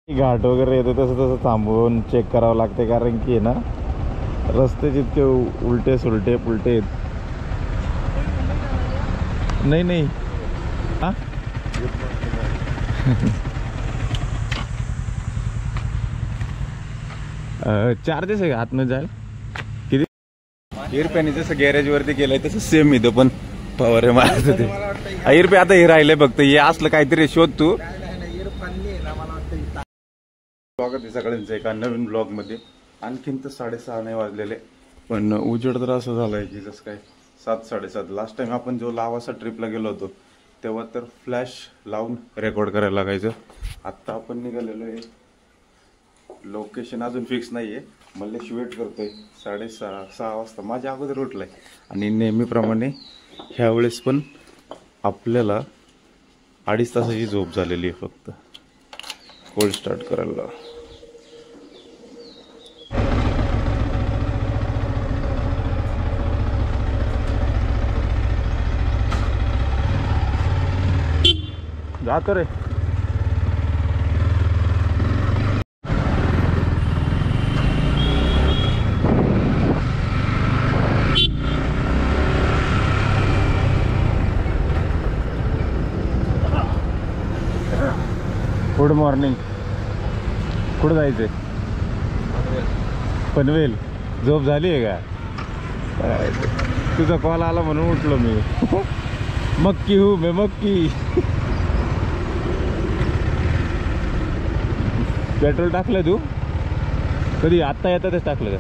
घाट वगैरे येतो तसं तसं थांबवून चेक करावं लागते, कारण की ना रस्ते जितके उलटे सुलटे पुलटे आहेत. नहीं नहीं हाँ चार्जेस आहे का आतमध्ये जायला किती? 1 रुपयाने जसं गॅरेज वरती गेलंय तसं सेम इथं पण पवार मारत होते. 1 रुपये आता हे राहिले फक्त, हे असलं काहीतरी शोध तू. स्वागत आहे सगळ्यांचं एका नवीन ब्लॉग मध्ये. आणखीन तर 6:30 नाही वाजलेले, पण उजेड तर असं झालंय की जसं काय 7-7:30. लास्ट टाइम आपण जो लावासा ट्रिपला गेलो होतो तेव्हा तर फ्लॅश लावून रेकॉर्ड करायला लागायचं. आत्ता आपण निघालेलो आहे, लोकेशन अजून फिक्स नाहीये, मल्लेश वेट करतोय. 6:30 वाजता माझ्या अगोदर उठलाय आणि नेहमीप्रमाणे ह्यावेळेस पण आपल्याला 2.5 तासाची झोप झालेली आहे फक्त कोल्ड स्टार्ट करायला. जातो रे. Good morning. कुठं जायचंय? पनवेल. झोप झाली आहे का? तुझा कॉल आला म्हणून उठलो मी. मक्की हूँ मैं मक्की. पेट्रोल टाकलं तू कधी? आत्ता येतातच टाकलं का?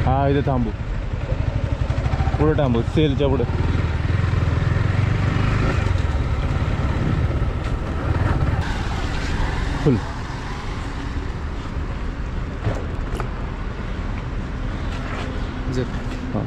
हा इथं थांबू. पुढं थांबू, सेलच्या पुढं. फुल हां.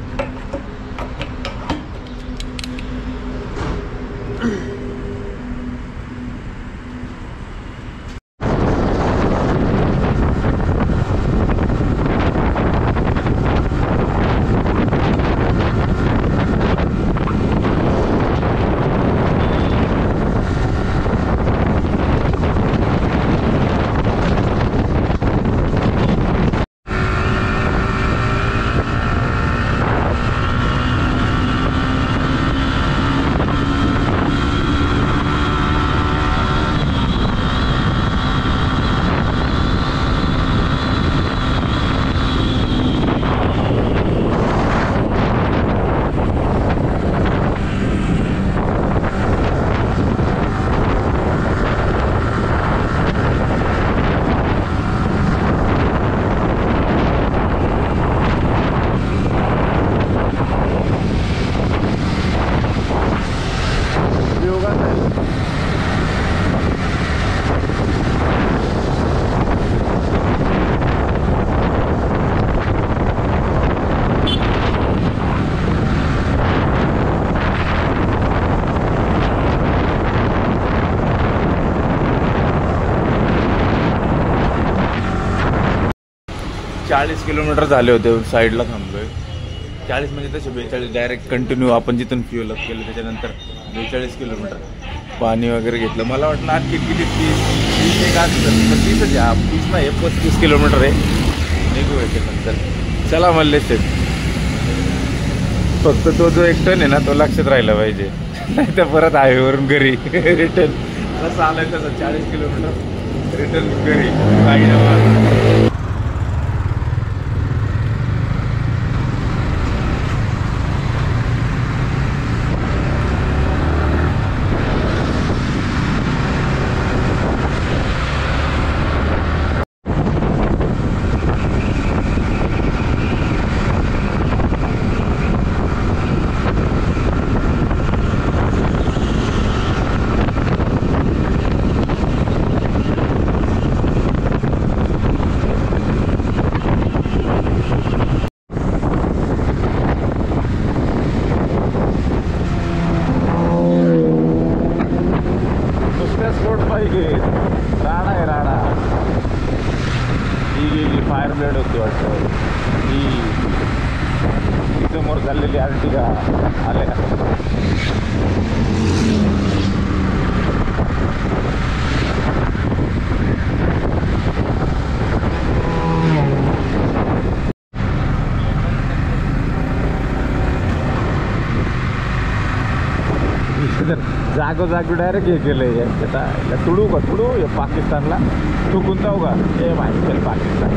40 किलोमीटर झाले होते. साईडला थांबलोय. 40 म्हणजे तसे 42 डायरेक्ट कंटिन्यू आपण जिथून फ्युअल अप केलं त्याच्यानंतर 42 किलोमीटर. पाणी वगैरे घेतलं. मला वाटलं आणखी किती 30 एक असतं, पण 30च आहे. 30 नाही 35 किलोमीटर आहे. निघू याच्यानंतर. चला मल्लेश. फक्त तो जो एक टर्न आहे ना तो लक्षात राहिला पाहिजे, नाही तर परत हायवेवरून घरी रिटर्न. कसं आलंय तसं 40 किलोमीटर रिटर्न घरी. काही 500 होती वाटतं. ही समोर चाललेली आर्टिगा आल्या. जागोजागी डायरेक्ट हे केलंय तुडू का तुडू हे पाकिस्तानला चुकून जाऊ का हे माहिती पाकिस्तान.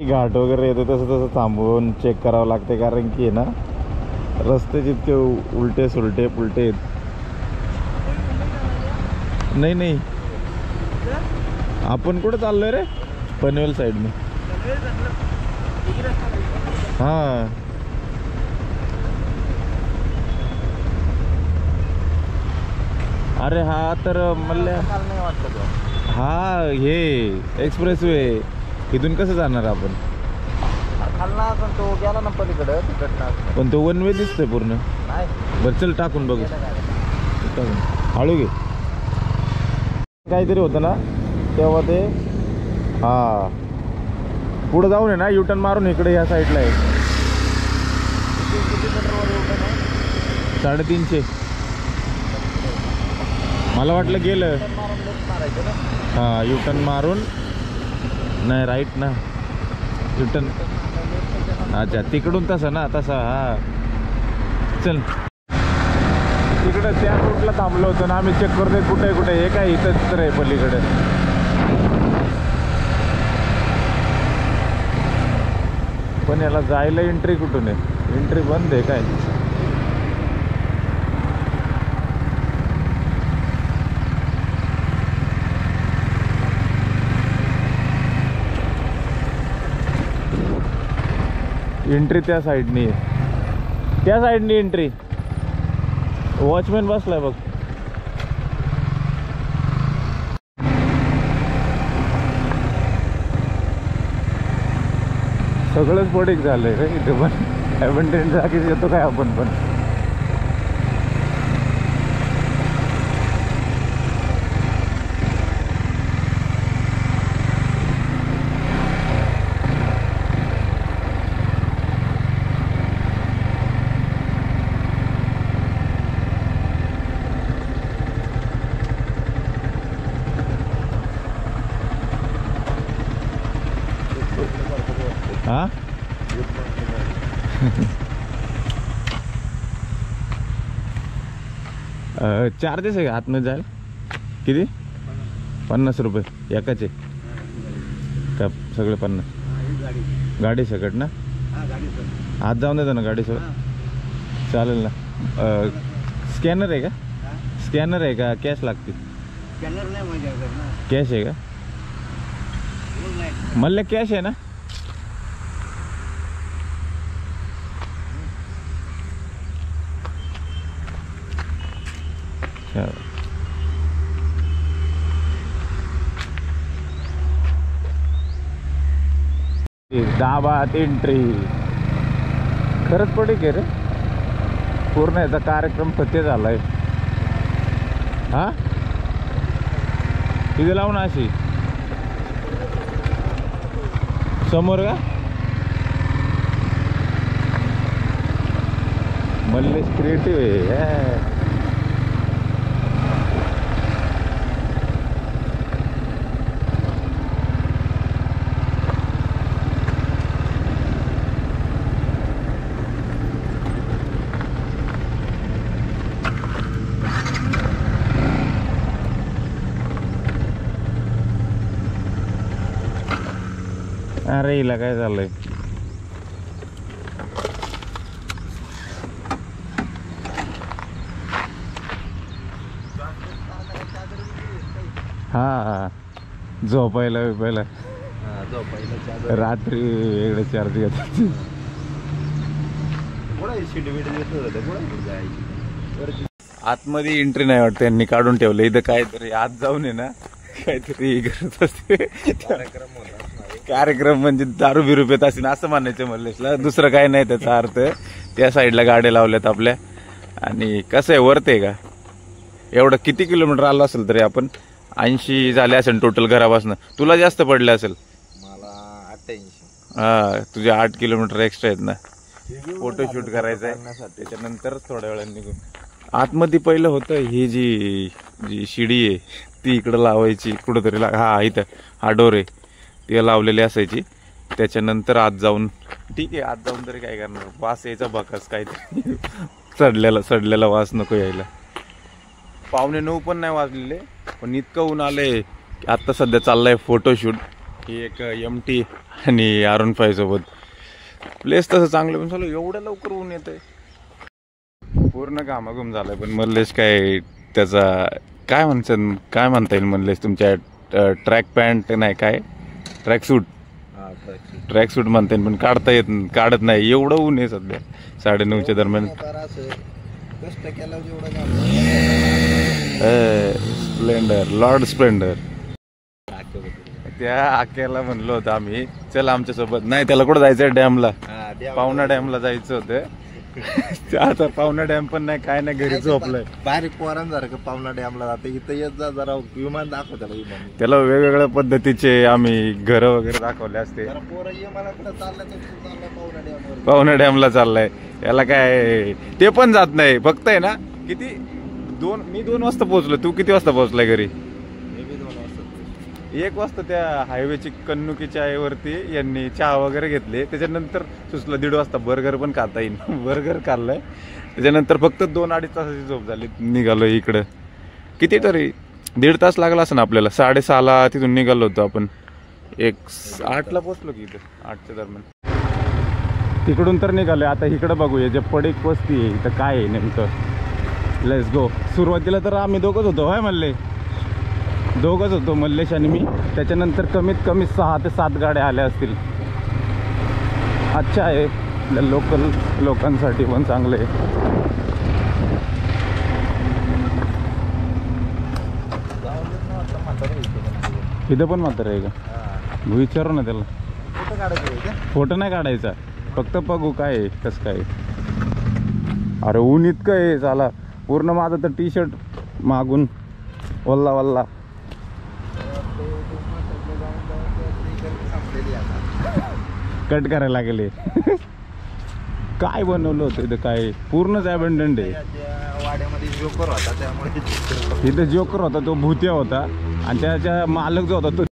घाट वगैरे येतो तसं तसं थांबवून चेक करावं लागते कारण की ना रस्ते जितके उलटे सुलटे पुलटे नाही नाही आपण कुठं चाललोय रे पनवेल साइड में हाँ अरे हा तर मल्ल्या हा हे एक्सप्रेस वे इथून कसं जाणार आपण तो गेला ना पलीकडे पण तो वन वे दिसतोय पूर्ण बरं चल टाकून बघू हळू घे काहीतरी होतं ना तेव्हा ते हा पुढे जाऊन आहे ना युटर्न मारून इकडे या साईडला आहे 350 मला वाटलं गेलं हा युटर्न मारून नाही राईट ना युटर्न अच्छा तिकडून तसं ना तसा हा चल तिकडं त्या रूटला थांबलो होतो ना आम्ही चेक करतोय कुठे कुठे हे काय इथंच तर आहे पलीकडे पण याला जायला एंट्री कुठून आहे एंट्री बंद आहे काय एंट्री त्या साईडनी आहे त्या साईडनी एंट्री वॉचमॅन बसलाय बघ सगळंच पडीक झालंय रे इथे पण ॲव्हन्टेन जागीच येतो काय आपण पण हाँ चार्जेस आहे का आतमध्ये जायला किती 50 रुपये एकाचे का सगळे 50 गाडी सकट ना आत जाऊन देतो ना गाडी सकट चालेल ना स्कॅनर आहे का स्कॅनर आहे का कॅश लागते कॅश आहे का मला कॅश आहे ना दाबात एंट्री खरंच पडे के रे पूर्ण याचा कार्यक्रम सत्य झालाय हा तिथे लावून अशी समोर का मल्लेश क्रिएटिव्ह आहे अरे हिला काय झालंय हा झोपायला बिपायला रात्री वेगळं चार्ज घेतात आतमध्ये एंट्री नाही वाटत यांनी काढून ठेवलं इथं काहीतरी आत जाऊन आहे ना काहीतरी करत असते कार्यक्रम म्हणजे दारू बिरू पेत असेल असं म्हणायचं मल्लेशला दुसरं काय नाही त्याचा अर्थ त्या साईडला गाड्या लावल्यात आपल्या आणि कसं आहे वरत आहे का एवढं किती किलोमीटर आलं असेल तरी आपण 80 झाले असेल टोटल घरापासून तुला जास्त पडले असेल मला 88 हा तुझे 8 किलोमीटर एक्स्ट्रा आहेत ना फोटोशूट करायचं आहे त्याच्यानंतर थोड्या वेळाने निघून आतमध्ये पहिलं होतं ही जी शिडी आहे ती इकडं लावायची कुठंतरी हा इथं हा डोर आहे ती लावलेली असायची. त्याच्यानंतर आत जाऊन ठीक आहे आत जाऊन तरी काय करणार वास यायचा बकास काहीतरी सडलेला वास नको यायला. 8:45 पण नाही वाजलेले पण इतकं ऊन आलंय. आत्ता सध्या चाललाय फोटोशूट ही एक MT आणि R15 सोबत. प्लेस तसं चांगलं पण चालू एवढं लवकर ऊन येतंय पूर्ण घामाघूम झालाय. पण मल्लेश काय त्याचा काय म्हणता येईल मल्लेश तुमच्या ट्रॅक पॅन्ट नाही काय ट्रॅक सूट म्हणता येईल पण काढत नाही एवढं ऊन आहे सध्या 9:30च्या दरम्यान. लॉर्ड स्प्लेंडर त्या आक्याला म्हणलो होतं आम्ही चल आमच्यासोबत. नाही त्याला कुठं जायचंय डॅमला पावना डॅमला जायचं होतं. आता पावना डॅम पण नाही काय नाही घरी झोपलंय. बारीक पोरांसारखं पावना डॅमला जाते इथं येत जा जरा विमान दाखव त्याला. विमान त्याला वेगवेगळ्या पद्धतीचे आम्ही घर वगैरे दाखवले असते. पावना डॅमला चाललाय याला काय ते पण जात नाही फक्त आहे ना किती मी 2 वाजता पोहोचलो. तू किती वाजता पोहोचलाय घरी? 1 वाजता त्या हायवेची कन्नुकीच्या वरती यांनी चहा वगैरे घेतले. त्याच्यानंतर सुचलं 1:30 वाजता बर्गर पण खाता येईल. बर्गर खाल्लंय त्याच्यानंतर फक्त 2-2.5 तासाची झोप झाली. निघालो इकडं कितीतरी 1.5 तास लागला असं ना आपल्याला. 6:30ला तिथून निघालो होतो आपण. 8ला पोचलो की इथं 8च्या दरम्यान. तिकडून तर निघालो आता इकडं बघूया जे पडीक वस्ती आहे इथं काय आहे नेमकं. Let's go. सुरुवातीला तर आम्ही दोघंच होतो होय मल्ले दोघंच होतो मल्लेश आणि मी. त्याच्यानंतर कमीत कमी 6 ते 7 गाड्या आल्या असतील. अच्छा आहे आपल्या लोकल लोकांसाठी पण चांगलं आहे. इथं पण मात्र आहे का विचारू ना त्याला. फोटो नाही काढायचा फक्त बघू काय आहे कसं काय. अरे ऊन इतकं आहे झाला पूर्ण माझं तर टी-शर्ट मागून वल्ला कट करायला लागले. काय बनवलं होतं इथं काय पूर्णच अबंडंट आहे. वाड्यामध्ये जोकर होता त्यामुळे इथं जोकर होता तो भूत्या होता आणि त्याच्या मालक जो होता तो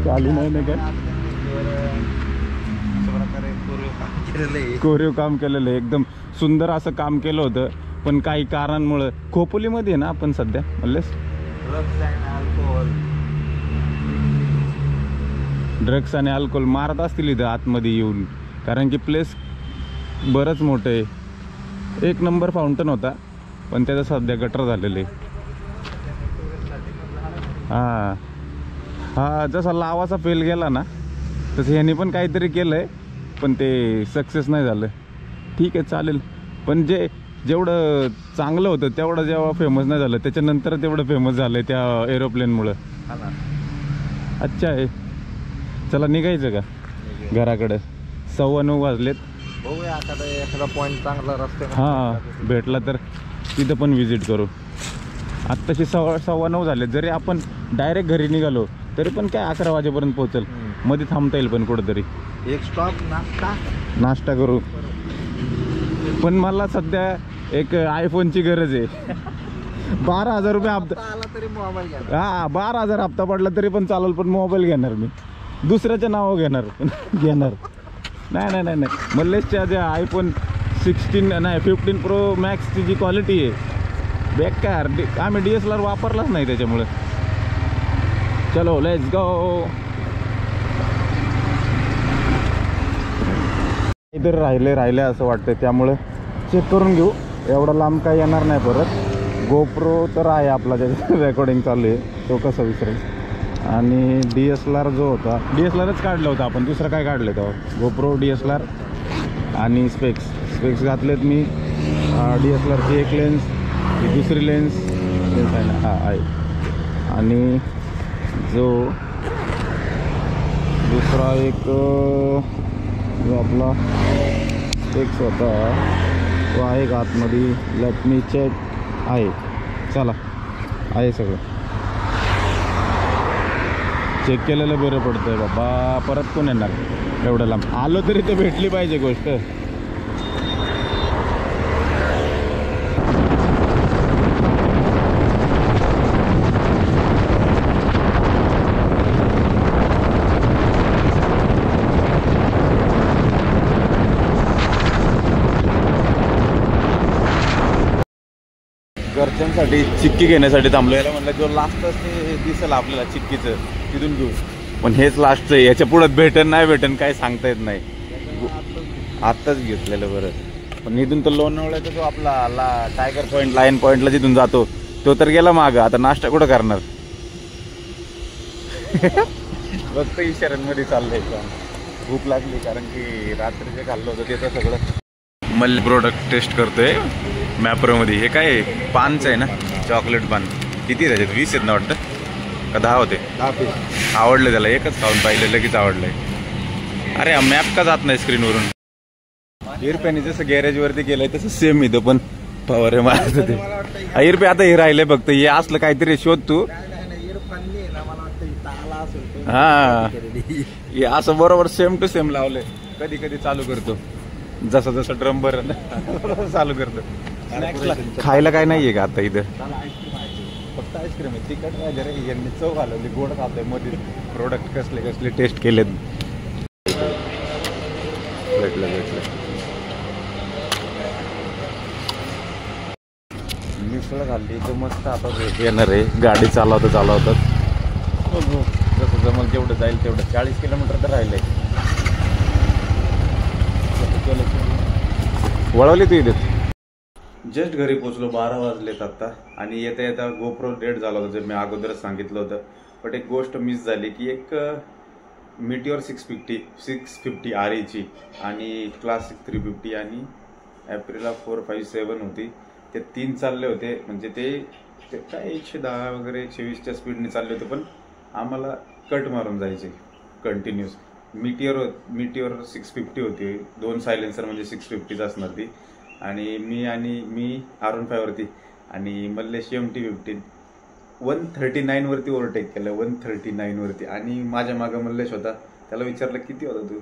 चालू नाही ना काय कोरीव काम केलेलं आहे. एकदम सुंदर असं काम केलं होतं पण काही कारणांमुळे खोपोलीमध्ये आहे ना आपण सध्या म्हणलेस ड्रग्स आणि अल्कोहोल मारत असतील इथं आतमध्ये येऊन. कारण की प्लेस बरंच मोठं आहे. 1 नंबर फाउंटन होता पण त्याचं सध्या गटर झालेलं आहे. हा जसा लावाचा फेल गेला ना तसं ह्याने पण काहीतरी केलं आहे पण ते सक्सेस नाही झालं. ठीक आहे चालेल पण जेवढं चांगलं होतं तेवढं जेव्हा फेमस नाही झालं त्याच्यानंतर तेवढं फेमस झालं त्या एरोप्लेनमुळं. अच्छा आहे चला निघायचं का घराकडे. 9:15 वाजलेत. एखादा पॉइंट चांगला रस्ते हां भेटला तर तिथं पण व्हिजिट करू. आत्ताशी 9:15 झाले. जरी आपण डायरेक्ट घरी निघालो तरी पण काय 11 वाजेपर्यंत पोहोचेल. मध्ये थांबता येईल पण कुठंतरी एक स्टॉप नाश्ता करू. पण मला सध्या एक आयफोनची गरज आहे. 12,000 रुपये हप्ता आला तरी मोबाईल घ्या. हा 12,000 हप्ता पडला तरी पण चालेल पण मोबाईल घेणार मी दुसऱ्याच्या नावावर घेणार नाही. मल्लेशच्या ज्या आयफोन 15 प्रो मॅक्सची जी क्वालिटी आहे बेकार. आम्ही DSLR वापरलाच नाही त्याच्यामुळे. चलो लेट्स गो. इधर राहिले असं वाटतं त्यामुळे चेक करून घेऊ. एवढा लांब काय येणार नाही परत. गोप्रो तर आहे आपला ज्याचं रेकॉर्डिंग चालू आहे तो कसा विसरेल. आणि DSLR जो होता DSLRच काढलं होतं आपण दुसरं काय काढलं तेव्हा. गोप्रो DSLR आणि स्पेक्स घातलेत मी. DSLRची एक लेन्स ही दुसरी लेन्स आहे ना हा आहे. आणि जो दुसरा एक जो आपला स्पेक्स होता तो आहे का आतमध्ये. Let me check. आहे चला आहे सगळं चेक केलेलं बरं पडतंय बाबा. परत कोण येणार एवढं लांब. आलो तरी ते भेटली पाहिजे गोष्ट. साठी चिक्की घेण्यासाठी थांबलो. याला म्हणलं जो लास्ट ते दिसेल आपल्याला चिक्कीचं तिथून घेऊ, पण हेच लास्टचं आहे. याच्या पुढे भेटन नाही भेटन काय सांगता येत नाही. आत्ताच घेतलेलं बरं. पण इथून तर लोणावळ्याचा जो आपला टायगर पॉईंट लायन पॉईंटला जिथून जातो तो तर गेला मागं. आता नाश्ता कुठं करणार? फक्त इशाऱ्यांमध्ये चाललंय. भूक लागली कारण की रात्री जे खाल्लं होतं ते तर सगळं. मल्ली प्रोडक्ट टेस्ट करतोय मॅप्रोमध्ये. हे काय पानचं आहे ना, चॉकलेट पान. किती त्याच्यात 20 आहेत ना वाटतं का 10 होते? 10 पीस. आवडलं त्याला, एकच खाऊन पाहिलं लगेच आवडलंय. अरे मॅप का जात नाही स्क्रीनवरून? एअरपॅनी जसं गॅरेजवरती गेलंय तसं सेम इथं पण फवारे मारत होते. एअरपॅ आता हे राहिलंय फक्त हे असलं काहीतरी शोध तू. हा हे असं बरोबर सेम टू सेम लावलंय. कधी कधी चालू करतो जसं जसं ड्रम भरत चालू करतो. खायला काय नाहीये का आता इथं? फक्त आईस्क्रीम आहे. तिखट वगैरे यांनी चव घालवली, गोड खातोय. मध्ये प्रोडक्ट कसले कसले टेस्ट केलेत. भेटलं मिसळ खाल्ली तर मस्त. आता येणार आहे गाडी चालवतात जसं जमल जेवढं जाईल तेवढं. 40 किलोमीटर तर राहिलंय. वळवली तू इथे. जस्ट घरी पोचलो, 12 वाजलेत आता. आणि येता येता गोप्रो डेट झाला होता जे मी अगोदरच सांगितलं होतं. बट एक गोष्ट मिस झाली की एक मिटिओर 650 RE आणि क्लासिक 350 आणि ॲप्रिला 457 होती. ते 3 चालले होते. म्हणजे ते काय 110 वगैरे 120च्या स्पीडने चालले होते. पण आम्हाला कट मारून जायचे कंटिन्यूस. मिटिओर 650 होती. 2 सायलेन्सर म्हणजे 650च असणार ती. आणि मी R15 वरती आणि मल्लेश MT-15 139 वरती ओव्हरटेक केलं. 139 वरती. आणि माझ्या मागं मल्लेश होता. त्याला विचारलं किती होता तू,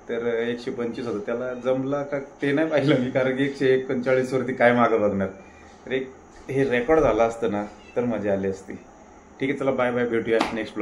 तर 125 होता. त्याला जमला का ते नाही पाहिलं मी, कारण की 139 वरती काय मागं बघणार. तर हे रेकॉर्ड झालं असतं ना तर मजा आली असती. ठीक आहे, चला बाय बाय, भेटूया नेक्स्ट ब्लॉग.